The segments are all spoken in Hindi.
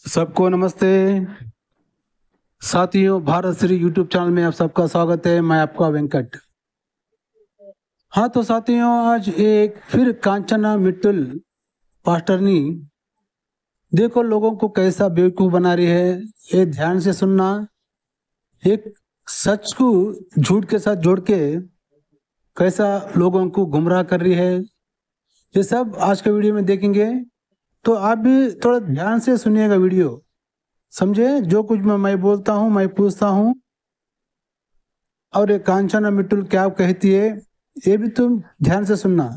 सबको नमस्ते साथियों, भारत श्री यूट्यूब चैनल में आप सबका स्वागत है। मैं आपका वेंकट। हाँ तो साथियों, आज एक फिर कांचना मित्तल पास्टरनी देखो लोगों को कैसा बेवकूफ बना रही है। ये ध्यान से सुनना। एक सच को झूठ के साथ जोड़ के कैसा लोगों को गुमराह कर रही है, ये सब आज के वीडियो में देखेंगे। तो आप भी थोड़ा ध्यान से सुनिएगा वीडियो, समझे। जो कुछ मैं बोलता हूँ, मैं पूछता हूँ और ये कांचना मित्तल क्या कहती है, ये भी तुम ध्यान से सुनना।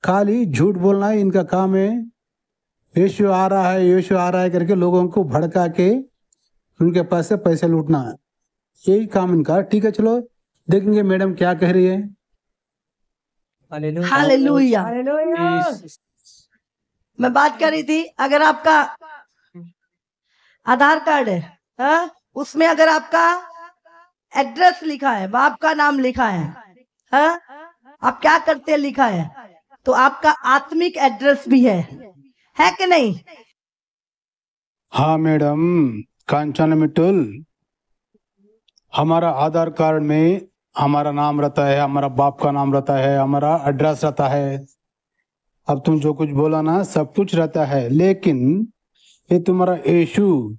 खाली झूठ बोलना है इनका काम है। यीशु आ रहा है, यीशु आ रहा है करके लोगों को भड़का के उनके पास से पैसे लूटना है, यही काम इनका। ठीक है, चलो देखेंगे मैडम क्या कह रही है। हालेलुया। मैं बात कर रही थी, अगर आपका आधार कार्ड है, उसमें अगर आपका एड्रेस लिखा है, बाप का नाम लिखा है, आप क्या करते हैं लिखा है, तो आपका आत्मिक एड्रेस भी है कि नहीं? हाँ मैडम कांचना मित्तल, हमारा आधार कार्ड में हमारा नाम रहता है, हमारा बाप का नाम रहता है, हमारा एड्रेस रहता है। अब तुम जो कुछ बोला ना, सब कुछ रहता है, लेकिन ये तुम्हारा यीशु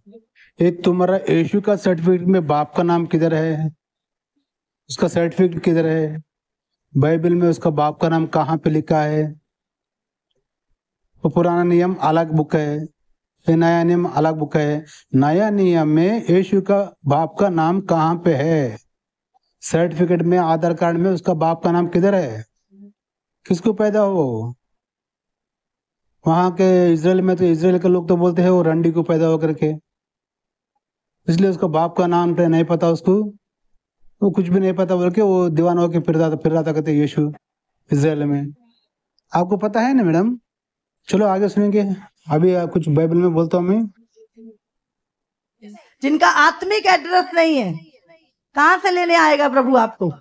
का सर्टिफिकेट में बाप का नाम किधर है? उसका सर्टिफिकेट किधर है? बाइबल में उसका बाप का नाम कहाँ पे लिखा है? वो पुराना नियम अलग बुक है, ये नया नियम अलग बुक है। नया नियम में यीशु का बाप का नाम कहाँ पे है? सर्टिफिकेट में, आधार कार्ड में उसका बाप का नाम किधर है? किसको पैदा हो? वहां के इजराइल में तो इजराइल के लोग तो बोलते हैं वो रंडी को पैदा हो करके, इसलिए उसका बाप का नाम पे नहीं पता उसको, वो कुछ भी नहीं पता बोल के वो दीवाना होके फिर रहा था कहते यीशु इजराइल में। आपको पता है ना मैडम। चलो आगे सुनेंगे। अभी कुछ बाइबल में बोलता हूँ मैं। जिनका आत्मिक एड्रेस नहीं है, कहां से लेने आएगा प्रभु आपको?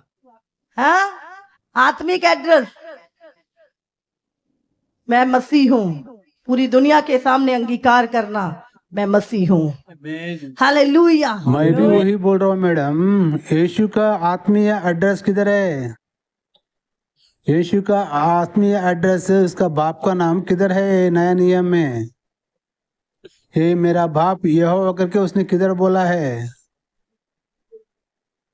आत्मिक एड्रेस। मैं मसीह हूँ, पूरी दुनिया के सामने अंगीकार करना, मैं मसीह हूँ। हालेलुया। मैं भी वही बोल रहा हूँ मैडम। यीशु का आत्मीय एड्रेस किधर है? यीशु का आत्मीय एड्रेस है, उसका बाप का नाम किधर है नया नियम में? हे मेरा बाप यहोवा करके उसने किधर बोला है?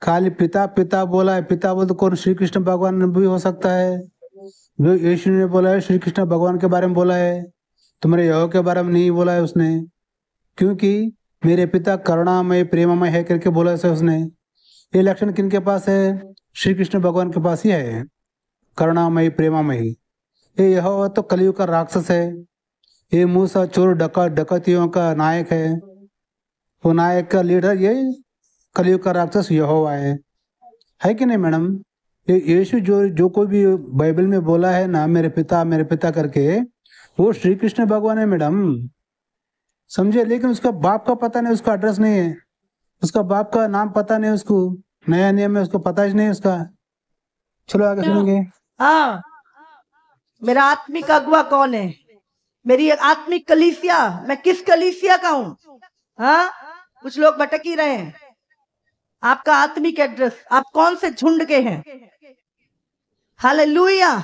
खाली पिता पिता बोला है। पिता बोल तो कौन? श्री कृष्ण भगवान भी हो सकता है, जो यीशु ने बोला है। श्री कृष्ण भगवान के बारे में बोला है, तुम्हारे यहोवा के बारे में नहीं बोला है उसने, क्योंकि मेरे पिता करुणामय प्रेममय है करके बोला है उसने। ये लक्षण किनके पास है? श्री कृष्ण भगवान के पास ही है, करुणामयी प्रेमामयी। ये यहोवा तो कलयुग का राक्षस है, ये मूसा चोर डकैतियों का नायक है, वो नायक का लीडर ये कलयुग का राक्षस यहोवा है कि नहीं मैडम? ये यीशु जो कोई भी बाइबल में बोला है ना मेरे पिता करके, वो श्री कृष्ण भगवान है मैडम, समझे। लेकिन उसका बाप का पता नहीं, उसका एड्रेस नहीं है, उसका बाप का नाम पता नहीं उसको, नया नियम में उसको पता ही नहीं उसका। चलो आगे सुनेंगे। हाँ, मेरा आत्मिक अगुआ कौन है? मेरी आत्मिक कलीसिया, मैं किस कलीसिया का हूँ? कुछ लोग भटक ही रहे हैं। आपका आत्मिक एड्रेस, आप कौन से झुंड के हैं? हालेलुया।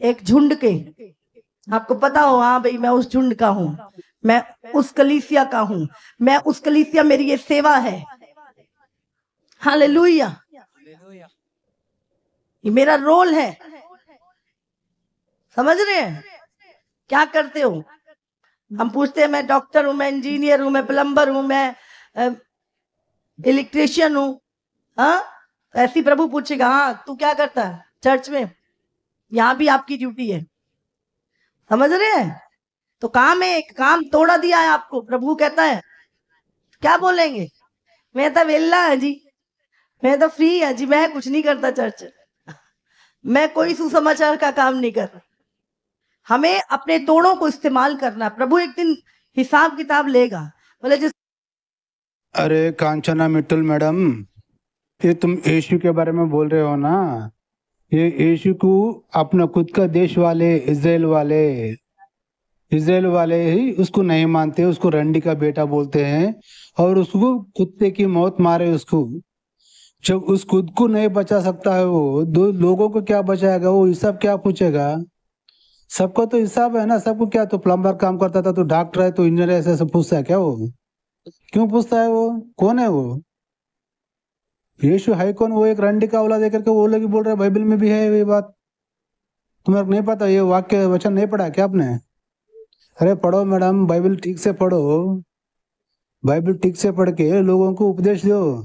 एक झुंड के, आपको पता हो, हाँ भाई मैं उस झुंड का हूँ, मैं उस कलीसिया का हूँ, मैं उस कलीसिया, मेरी ये सेवा है। हालेलुया, ये मेरा रोल है। समझ रहे हैं? क्या करते हो? हम पूछते हैं, मैं डॉक्टर हूं, मैं इंजीनियर हूं, मैं प्लम्बर हूं, मैं इलेक्ट्रिशियन हूं। ऐसी प्रभु पूछेगा, हाँ तू क्या करता है चर्च में? यहाँ भी आपकी ड्यूटी है। समझ रहे हैं? तो काम है, एक काम तोड़ा दिया है आपको। प्रभु कहता है क्या बोलेंगे? मैं तो वेला है जी, मैं तो फ्री है जी, मैं कुछ नहीं करता चर्च, मैं कोई सुसमाचार का काम नहीं कर रहा। हमें अपने तोड़ों को इस्तेमाल करना। प्रभु एक दिन हिसाब किताब लेगा, बोले जिस। अरे कांचना मित्तल मैडम, ये तुम यीशु के बारे में बोल रहे हो ना, ये यीशु को अपना खुद का देश वाले इजराइल वाले इजराइल वाले ही उसको नहीं मानते, उसको रंडी का बेटा बोलते हैं और उसको कुत्ते की मौत मारे उसको। जब उस खुद को नहीं बचा सकता है वो, दो लोगों को क्या बचाएगा वो, हिसाब क्या पूछेगा? सबका तो हिसाब है ना, सबको। क्या तो प्लम्बर काम करता था, तो डॉक्टर है, तो इंजीनियर है, ऐसे ऐसे पूछता है क्या वो? क्यों पूछता है वो? कौन है वो? यीशु है कौन? वो एक रंडी का औलाद देकर के वो लोग बोल रहे हैं, बाइबल में भी है ये बात। तुम्हें नहीं पता? ये वाक्य वचन नहीं पढ़ा क्या आपने? अरे पढ़ो मैडम, बाइबल ठीक से पढ़ो। बाइबल ठीक से पढ़ के लोगों को उपदेश दो।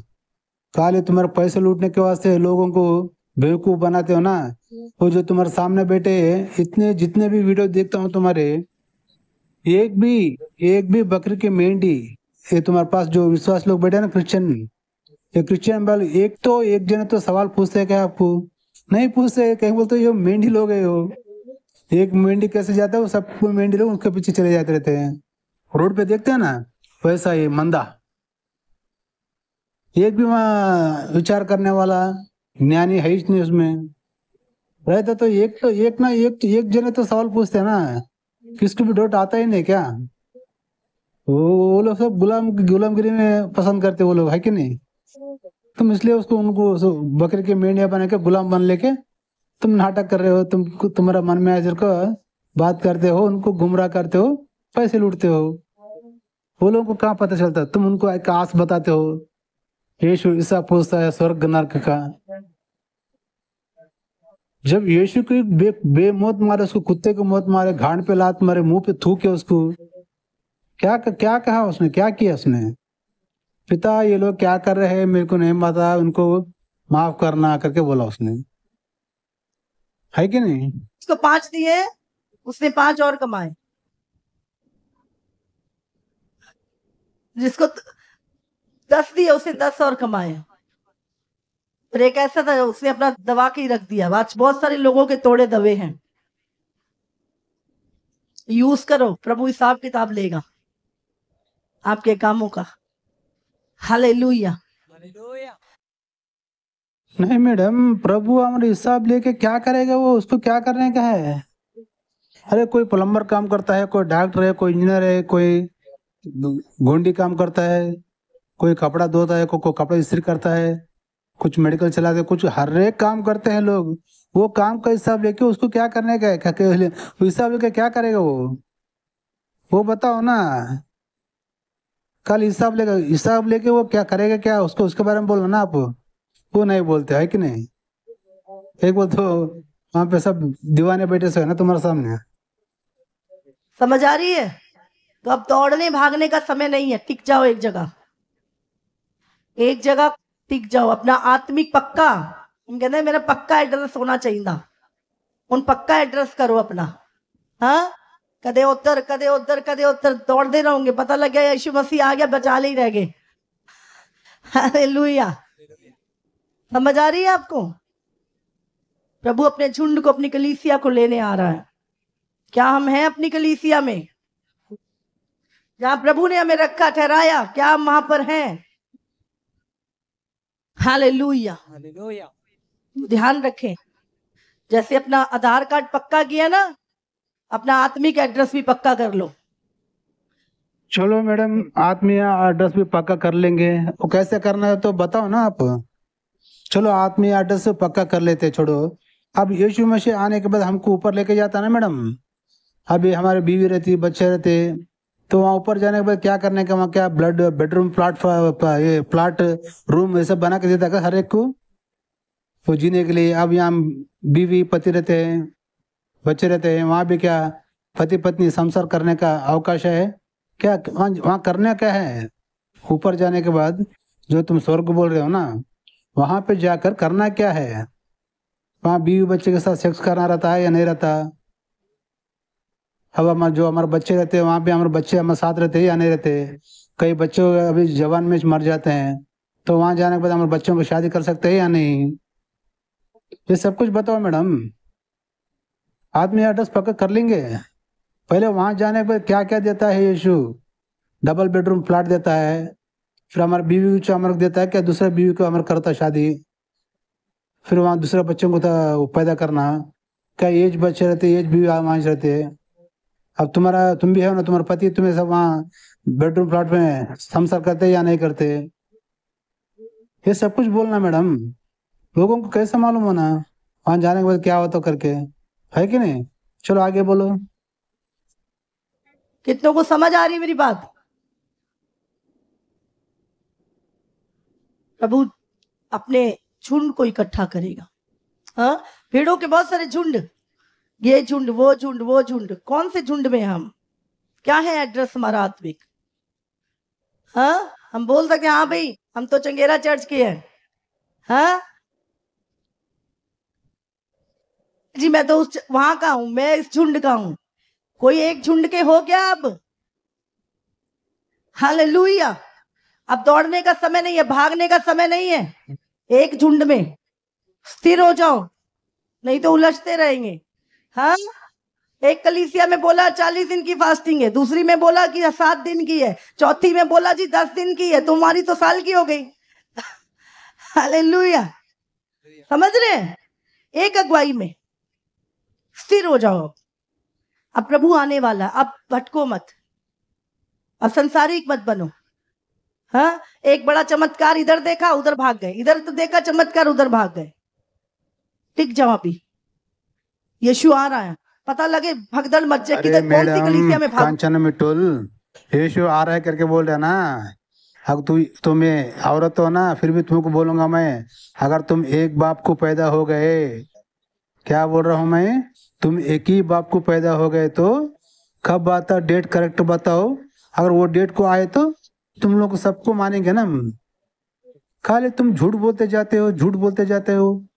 खाली तुम्हारे पैसे लूटने के वास्ते लोगों को बेवकूफ बनाते हो ना। वो जो तुम्हारे सामने बैठे इतने, जितने भी वीडियो देखता हूँ तुम्हारे, एक भी एक भी बकरी की मेंढी, ये तुम्हारे पास जो विश्वास लोग बैठे हैं ना, क्रिश्चियन, ये क्रिश्चियन वाले, एक तो एक जने तो सवाल पूछते हैं क्या आपको? नहीं पूछते। कहीं बोलते ये मेंढी लोग है। वो एक मेंढी कैसे जाता है, वो सब मेंढी लोग उसके पीछे चले जाते रहते हैं। रोड पे देखते हैं ना, वैसा ही मंदा। एक भी वहाँ विचार करने वाला ज्ञानी है ही नहीं उसमें। रहता तो एक ना एक, तो एक जने तो सवाल पूछते हैं ना। किसको भी डाउट आता ही नहीं क्या? वो लोग सब गुलामगिरी में पसंद करते वो लोग, है कि नहीं? तुम इसलिए उसको उनको बकरी के मेंढिया बना के गुलाम बन लेके तुम नाटक कर रहे हो। तुम्हारा मन में आजर को बात करते हो, उनको गुमराह करते हो, पैसे लूटते हो। वो लोगों को कहाँ पता चलता? तुम उनको एक आस बताते हो। यीशु ईसा पूछता है स्वर्ग नरक का। जब यीशु को बेमौत मारे, उसको कुत्ते को मौत मारे, घाट पे लात मारे, मुंह पे थूके उसको, क्या कहा उसने? क्या किया उसने? पिता ये लोग क्या कर रहे हैं मेरे को नहीं पता, उनको माफ करना करके बोला उसने, है कि नहीं? उसको 5 दिए, उसने 5 और कमाए। जिसको 10 दिए, उसने 10 और कमाए। और एक ऐसा था उसने अपना दबा के ही रख दिया। आज बहुत सारे लोगों के तोड़े दबे हैं। यूज करो, प्रभु हिसाब किताब लेगा आपके कामों का। हालेलुया। नहीं मैडम, प्रभु हमारे हिसाब लेके क्या करेगा वो? उसको क्या करने का है? अरे कोई प्लम्बर काम करता है, कोई डॉक्टर है, कोई इंजीनियर है, कोई गोंडी काम करता है, कोई कपड़ा धोता है, कोई कपड़ा इस्त्री करता है, कुछ मेडिकल चलाते हैं, कुछ हर एक काम करते हैं लोग। वो काम का हिसाब लेके उसको क्या करने का है? हिसाब लेके क्या करेगा वो बताओ ना। कल हिसाब लेके वो क्या करेगा, क्या उसको उसके बारे में बोलो ना आप। वो नहीं बोलते, है कि नहीं? एक बोल तो वहां पे सब दीवाने बैठे से है ना तुम्हारे सामने। समझ आ रही है? तो अब दौड़ने भागने का समय नहीं है। टिक जाओ एक जगह, एक जगह टिक जाओ। अपना आत्मिक पक्का, हम कहते हैं मेरा पक्का एड्रेस होना चाहिए। उन पक्का एड्रेस करो अपना। हाँ, कदे उधर कदे उधर कदे उधर दौड़ते रहोगे, पता लग गया यीशु मसीह आ गया, बचा ले ही रह गए। हालेलुया। समझ आ रही है आपको? प्रभु अपने झुंड को, अपनी कलीसिया को लेने आ रहा है। क्या हम हैं अपनी कलीसिया में? जहां प्रभु ने हमें रखा, ठहराया, क्या हम वहां पर हैं? हालेलुया। ध्यान रखें, जैसे अपना आधार कार्ड पक्का किया ना, अपना आत्मिक एड्रेस भी पक्का कर लो। चलो मैडम, आत्मीय एड्रेस भी पक्का कर लेंगे। वो कैसे करना है तो बताओ ना आप। चलो आत्मीय एड्रेस से पक्का कर लेते, छोड़ो। अब यीशु मसीह आने के बाद हमको ऊपर लेके जाता ना मैडम। अभी हमारे बीवी रहती, बच्चे रहते, तो वहाँ ऊपर जाने के बाद क्या करने का? वहाँ क्या ब्लड बेडरूम ये प्लाट रूम ये सब बना के देता है हर एक को वो जीने के लिए। अब यहाँ बीवी पति रहते हैं, बच्चे रहते हैं, वहाँ भी क्या पति पत्नी संसार करने का अवकाश है क्या? वहाँ करने क्या है? ऊपर जाने के बाद जो तुम स्वर्ग बोल रहे हो ना, वहां पे जाकर करना क्या है? वहाँ बीवी बच्चे के साथ सेक्स करना रहता है या नहीं रहता? अब हमारे बच्चे रहते हैं, वहाँ पे हमारे बच्चे हमारे साथ रहते हैं या नहीं रहते? कई बच्चे अभी जवान में मर जाते हैं, तो वहां जाने के बाद हमारे बच्चों को शादी कर सकते हैं या नहीं? ये सब कुछ बताओ मैडम। आदमी एड्रेस पक्का कर लेंगे। पहले वहां जाने के बाद क्या क्या देता है यीशु? डबल बेडरूम फ्लैट देता है, फिर हमारे बीवी को हमारे देता है क्या? दूसरे बीवी को हमारे करता शादी, फिर वहाँ दूसरे बच्चों को पैदा करना क्या? एज बच्चे रहते, एज भी वहाँ रहते हैं। अब तुम भी हो ना, तुम्हारा पति तुम्हें सब वहाँ बेडरूम प्लॉट में संसार करते या नहीं करते, ये सब कुछ बोलना मैडम। लोगों को कैसे मालूम होना वहां जाने के बाद क्या होता करके, है कि नहीं? चलो आगे बोलो। कितनों को समझ आ रही है मेरी बात? प्रभु अपने झुंड को इकट्ठा करेगा। हाँ, भेड़ों के बहुत सारे झुंड, ये झुंड वो झुंड वो झुंड, कौन से झुंड में हम? क्या है एड्रेस हमारा आत्मिक? हाँ, हम बोल सकते हाँ भाई हम तो चंगेरा चर्च के हैं। हाँ जी, मैं तो उस वहां का हूं, मैं इस झुंड का हूं। कोई एक झुंड के हो क्या अब? हालेलुया। अब दौड़ने का समय नहीं है, भागने का समय नहीं है। एक झुंड में स्थिर हो जाओ, नहीं तो उलझते रहेंगे। हाँ, एक कलीसिया में बोला 40 दिन की फास्टिंग है, दूसरी में बोला कि 7 दिन की है, चौथी में बोला जी 10 दिन की है, तुम्हारी तो साल की हो गई। हालेलुया, समझ रहे हैं? एक अगुवाई में स्थिर हो जाओ। अब प्रभु आने वाला, अब भटको मत, अब संसारिक मत बनो। हाँ, एक बड़ा चमत्कार इधर देखा उधर भाग गए, इधर तो देखा चमत्कार उधर भाग गए। टिक जाओ, अभी यीशु आ रहा है, पता लगे भगदड़ मच जाए, किधर कौन सी कलीसिया में भाग। कांचन मिटुल, यीशु आ रहा है करके बोल रहा है ना। अब तुम्हें औरत हो ना, फिर भी तुमको बोलूंगा मैं, अगर तुम एक बाप को पैदा हो गए, क्या बोल रहा हूँ मैं, तुम एक ही बाप को पैदा हो गए तो कब आता, डेट करेक्ट बताओ। अगर वो डेट को आए तो तुम लोग सबको मानेंगे ना। खाली तुम झूठ बोलते जाते हो, झूठ बोलते जाते हो।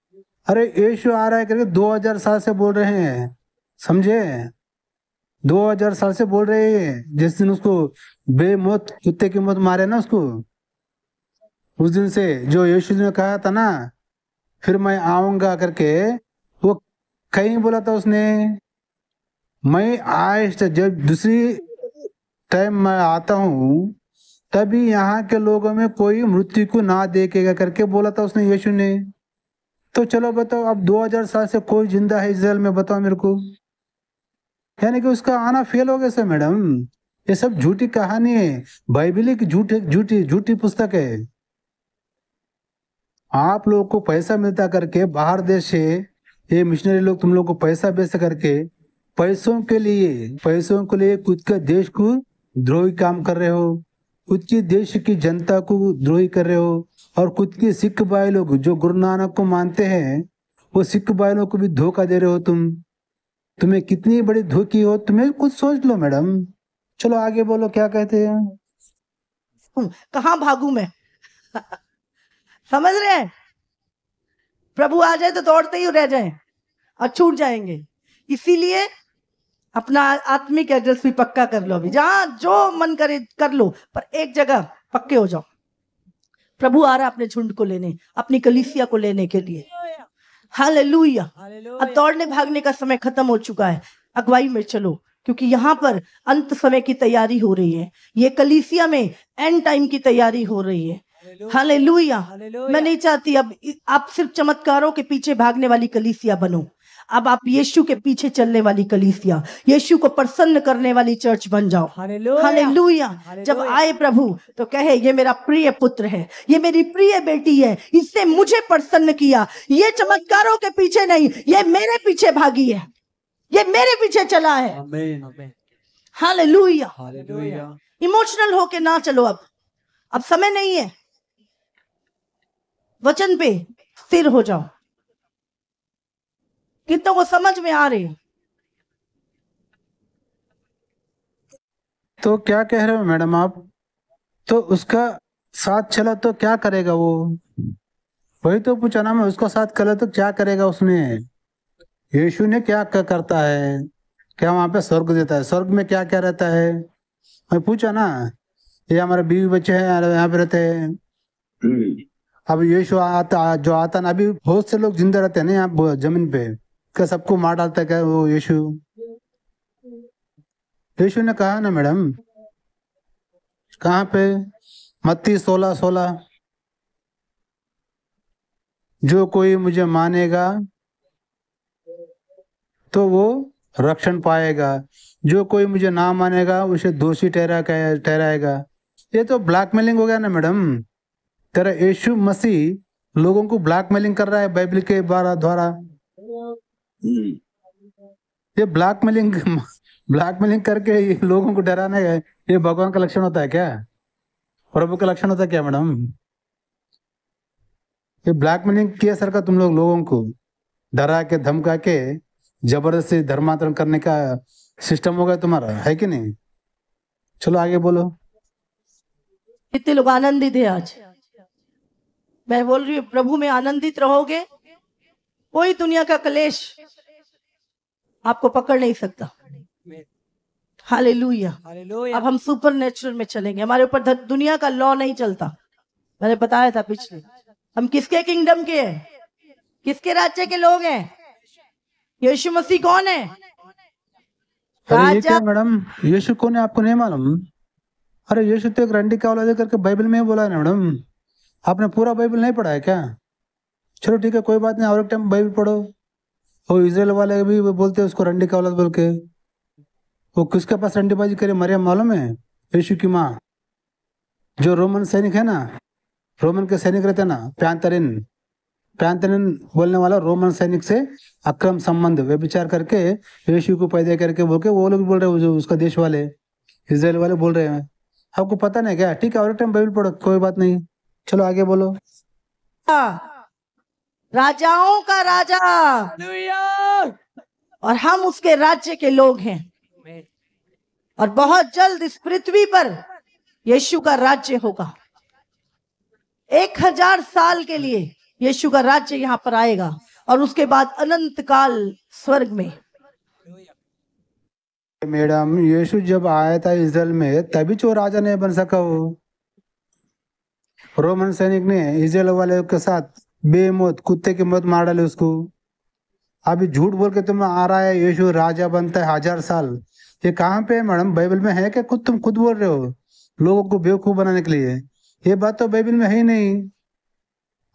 अरे यीशु आ रहा है करके 2000 साल से बोल रहे हैं, समझे? 2000 साल से बोल रहे हैं। जिस दिन उसको बेमौत कुत्ते की मौत मारे ना उसको, उस दिन से जो यीशु ने कहा था ना, फिर मैं आऊंगा करके, वो कहीं बोला था उसने, मैं आज जब दूसरी टाइम मैं आता हूँ तभी यहाँ के लोगों में कोई मृत्यु को ना देखेगा करके बोला था उसने, यीशु ने। तो चलो बताओ, अब 2000 साल से कोई जिंदा है इस्राएल में, बताओ मेरे को। यानी कि उसका आना फेल हो गया सर मैडम। ये सब झूठी कहानी है, बाइबल की झूठी झूठी झूठी पुस्तक है। आप लोगों को पैसा मिलता करके बाहर देश से ये मिशनरी लोग तुम लोग को पैसा बेच करके, पैसों के लिए खुद के देश को द्रोही काम कर रहे हो, खुद की देश की जनता को द्रोही कर रहे हो, और खुद के सिख भाई लोग जो गुरु नानक को मानते हैं, वो सिख भाई लोग को भी धोखा दे रहे हो तुम। तुम्हें कितनी बड़ी धोखी हो, तुम्हें कुछ सोच लो मैडम। चलो आगे बोलो, क्या कहते हैं? कहां भागू मैं? समझ रहे हैं? प्रभु आ जाए तो दौड़ते ही रह जाए और छूट जाएंगे। इसीलिए अपना आत्मिक एड्रेस भी पक्का कर लो, अभी जहां जो मन करे कर लो, पर एक जगह पक्के हो जाओ। प्रभु आ रहा है अपने झुंड को लेने, अपनी कलीसिया को लेने के लिए। हालेलुया। अब दौड़ने भागने का समय खत्म हो चुका है, अगुवाई में चलो, क्योंकि यहाँ पर अंत समय की तैयारी हो रही है। ये कलीसिया में एंड टाइम की तैयारी हो रही है। हालेलुया। मैं नहीं चाहती अब आप सिर्फ चमत्कारों के पीछे भागने वाली कलीसिया बनो। अब आप यीशु के पीछे चलने वाली कलीसिया, यीशु को प्रसन्न करने वाली चर्च बन जाओ। हालेलुया। जब आए प्रभु तो कहे ये मेरा प्रिय पुत्र है, ये मेरी प्रिय बेटी है, इसने मुझे प्रसन्न किया। ये चमत्कारों के पीछे नहीं, ये मेरे पीछे भागी है, ये मेरे पीछे चला है। हालेलुया। इमोशनल होके ना चलो, अब समय नहीं है। वचन पे स्थिर हो जाओ। कितनों को समझ में आ रही? तो क्या कह रहे हो मैडम आप? तो उसका साथ चला तो क्या करेगा वो? वही तो पूछा ना मैं, उसका साथ चला तो क्या करेगा उसने? यीशु ने क्या करता है? क्या वहां पे स्वर्ग देता है? स्वर्ग में क्या क्या रहता है? मैं पूछा ना। ये हमारे बीवी बच्चे हैं यहाँ पे रहते हैं। अब यीशु जो आता ना, अभी बहुत से लोग जिंदा रहते हैं ना यहाँ जमीन पे, क्या सबको मार डालता है क्या वो यीशु? यीशु ने कहा ना मैडम, कहाँ पे? मत्ती 16:16, जो कोई मुझे मानेगा तो वो रक्षण पाएगा, जो कोई मुझे ना मानेगा उसे दोषी ठहराएगा। ये तो ब्लैकमेलिंग हो गया ना मैडम। तेरा यीशु मसीह लोगों को ब्लैकमेलिंग कर रहा है बाइबल के द्वारा। ये ब्लैकमेलिंग ब्लैकमेलिंग करके ये लोगों को डराना है, ये भगवान का लक्षण होता है क्या? प्रभु का लक्षण होता है क्या मैडम? ये ब्लैकमेलिंग किया सर का तुम लोगों को डरा के धमका के जबरदस्ती धर्मांतरण करने का सिस्टम होगा तुम्हारा, है कि नहीं? चलो आगे बोलो। कितने लोग आनंदित है आज? मैं बोल रही हूँ प्रभु में आनंदित रहोगे, कोई दुनिया का कलेश आपको पकड़ नहीं सकता। हालेलुया। अब हम सुपर नेचुरल में चलेंगे, हमारे ऊपर दुनिया का लॉ नहीं चलता। मैंने बताया था पिछले, हम किसके किंगडम के हैं, किसके राज्य के लोग हैं? यीशु मसीह कौन है? अरे ये क्या मैडम, यीशु कौन है आपको नहीं मालूम? अरे यीशु तो एक रंडी का औलाद करके बाइबल में बोला है ना मैडम। आपने पूरा बाइबल नहीं पढ़ा है क्या? चलो ठीक है, कोई बात नहीं, और एक टाइम बाइबल पढ़ो। वो इजराइल वाले भी वो बोलते हैं उसको रंडी का औलाद बोल के। वो किसके पास रंडीबाजी करे मरियम मालूम है? यीशु की माँ। जो रोमन सैनिक है ना, रोमन के सैनिक रहते ना, पैंतरिन बोलने वाला रोमन सैनिक से अक्रम संबंध व्यभिचार करके यीशु को पैदा करके बोल के वो लोग बोल रहे हैं, उसका देश वाले इजराइल वाले बोल रहे हैं। आपको पता नहीं क्या? ठीक है, और एक टाइम बाइबल पढ़ो, कोई बात नहीं। चलो आगे बोलो। राजाओं का राजा और हम उसके राज्य के लोग हैं, और बहुत जल्द इस पृथ्वी पर यीशु का राज्य होगा। 1000 साल के लिए यीशु का राज्य यहाँ पर आएगा, और उसके बाद अनंत काल स्वर्ग में। मैडम यीशु जब आया था इजराइल में तभी जो राजा नहीं बन सका। वो रोमन सैनिक ने इजराइल वाले के साथ बेमौत कुत्ते की मौत मार डाले उसको। अभी झूठ बोल के तुम आ रहा है यीशु राजा बनता है 1000 साल। ये कहाँ पे है मैडम? बाइबल में है क्या? तुम खुद बोल रहे हो लोगों को बेवकूफ बनाने के लिए। ये बात तो बाइबल में है ही नहीं।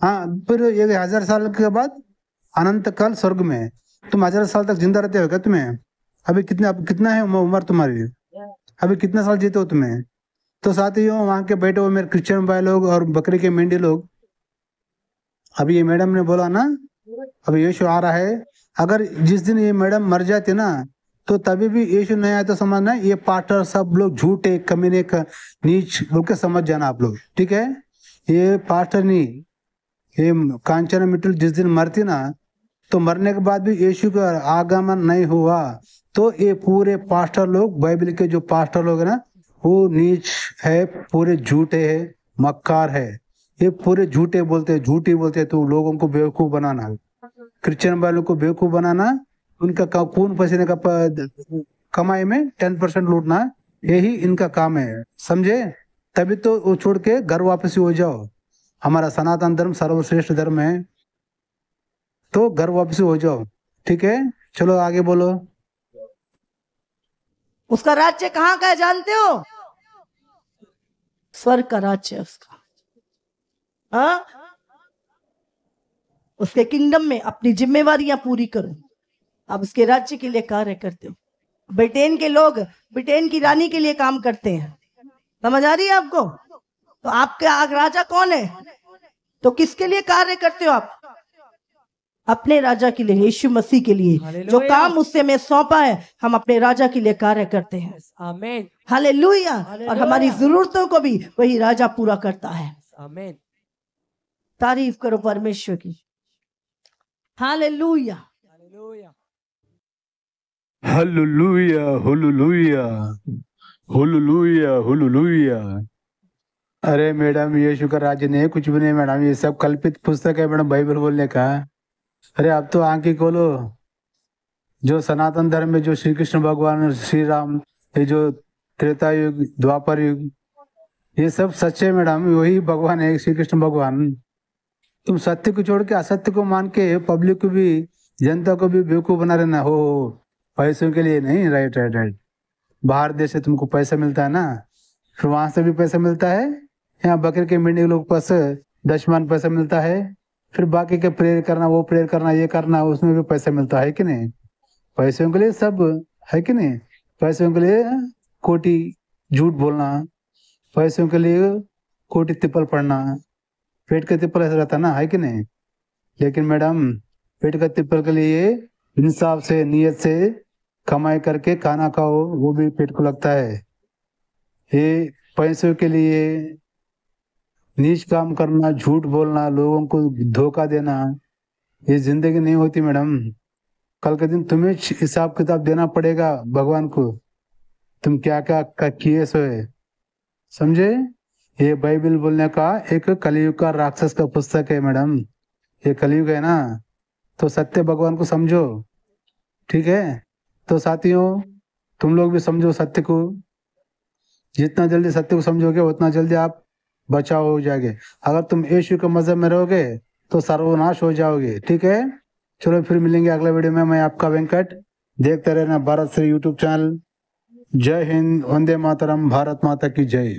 हाँ, फिर ये 1000 साल के बाद अनंत काल स्वर्ग में। तुम 1000 साल तक जिंदा रहते हो क्या? तुम्हें अभी कितना है उम्र तुम्हारी? अभी कितना साल जीते हो तुम्हें? तो साथियों, वहां के बैठे हुए मेरे क्रिश्चियन भाई लोग और बकरी के मेंढी लोग, अभी ये मैडम ने बोला ना अभी यीशु आ रहा है। अगर जिस दिन ये मैडम मर जाती ना तो तभी भी यीशु नहीं आया तो समझना ये पास्टर सब लोग झूठे कमीने का नीच बोल के समझ जाना आप लोग, ठीक है? ये पास्टर नहीं, ये कांचना मिट्टल जिस दिन मरती ना तो मरने के बाद भी यीशु का आगमन नहीं हुआ तो ये पूरे पास्टर लोग, बाइबल के जो पास्टर लोग है ना, वो नीच है, पूरे झूठे है, मक्कार है। ये पूरे झूठे बोलते हैं, झूठी बोलते हैं। तो लोगों को बेवकूफ बनाना, क्रिश्चियन वालों को बेवकूफ बनाना, उनका खून पसीने का कमाई में 10% लूटना, यही इनका काम है, समझे? तभी तो वो छोड़ के घर वापसी हो जाओ। हमारा सनातन धर्म सर्वश्रेष्ठ धर्म है, तो घर वापसी हो जाओ, ठीक है? चलो आगे बोलो। उसका राज्य कहाँ का है जानते हो? स्वर्ग का राज्य है उसका। हाँ, उसके किंगडम में अपनी जिम्मेवारियां पूरी करो। आप उसके राज्य के लिए कार्य करते हो। ब्रिटेन के लोग ब्रिटेन की रानी के लिए काम करते हैं, समझ आ रही है आपको? तो आपका राजा कौन है? तो किसके लिए कार्य करते हो आप? अपने राजा के लिए, यीशु मसीह के लिए। जो काम उससे में सौंपा है हम अपने राजा के लिए कार्य करते हैं। आमीन, हालेलुया। और हमारी जरूरतों को भी वही राजा पूरा करता है। आमीन, तारीफ करो परमेश्वर की। Hallelujah, hallelujah, hallelujah, hallelujah, hallelujah. अरे मैडम यीशु का राज्य नहीं है, कुछ भी नहीं मैडम, ये सब कल्पित पुस्तक है मैडम बाइबल बोलने का। अरे अब तो आंखें खोलो। जो सनातन धर्म में जो श्री कृष्ण भगवान, श्री राम, ये जो त्रेता युग, द्वापर युग, ये सब सच्चे मैडम, वही भगवान है श्री कृष्ण भगवान। तुम सत्य को छोड़ के असत्य को मान के पब्लिक को भी, जनता को भी बेवकूफ बना रहना हो पैसों के लिए नहीं। Right right right. बाहर देश से तुमको पैसा मिलता है ना, फिर वहां से भी पैसा मिलता है। यहाँ बकरे के मेंढे लोग पास 10 पैसा मिलता है। फिर बाकी के प्रेयर करना, वो प्रेयर करना, ये करना, उसमें भी पैसा मिलता है कि नहीं? पैसों के लिए सब है कि नहीं, पैसों के लिए कोटी झूठ बोलना, पैसों के लिए कोटी तिप्पल पड़ना, पेट का तिप्पल ऐसा रहता ना, है कि नहीं। लेकिन मैडम पेट का तिप्पल के लिए इंसाफ से नियत से कमाई करके खाना खाओ, वो भी पेट को लगता है। ये पैसों के लिए नीच काम करना, झूठ बोलना, लोगों को धोखा देना, ये जिंदगी नहीं होती मैडम। कल के दिन तुम्हें हिसाब किताब देना पड़ेगा भगवान को, तुम क्या क्या किए सो है, समझे। ये बाइबल बोलने का एक कलयुग का राक्षस का पुस्तक है मैडम, ये कलयुग है ना, तो सत्य भगवान को समझो, ठीक है। तो साथियों तुम लोग भी समझो सत्य को, जितना जल्दी सत्य को समझोगे उतना जल्दी आप बचाव हो जाओगे। अगर तुम यीशु के मजहब में रहोगे तो सर्वनाश हो जाओगे, ठीक है। चलो फिर मिलेंगे अगले वीडियो में। मैं आपका वेंकट, देखते रहना भारत श्री यूट्यूब चैनल। जय हिंद, वंदे मातरम, भारत माता की जय।